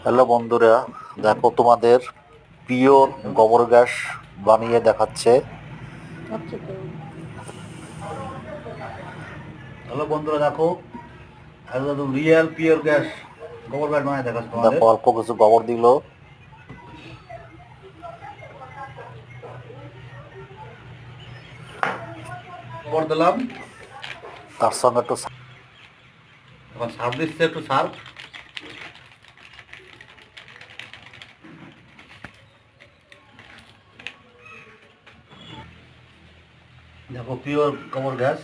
Hello বন্ধুরা, দেখো তোমাদের পিওর গোবর গ্যাস বানিয়ে দেখাচ্ছে। হ্যালো বন্ধুরা, দেখো একদম রিয়েল পিওর গ্যাস গোবর গ্যাস বানিয়ে দেখাচ্ছি তোমাদের। দেখো অল্প কিছু গোবর দিল, গোবর দিলাম, তার সঙ্গে একটু এখন সার দিচ্ছে, একটু সার। দেখো পিওর গোবর গ্যাস।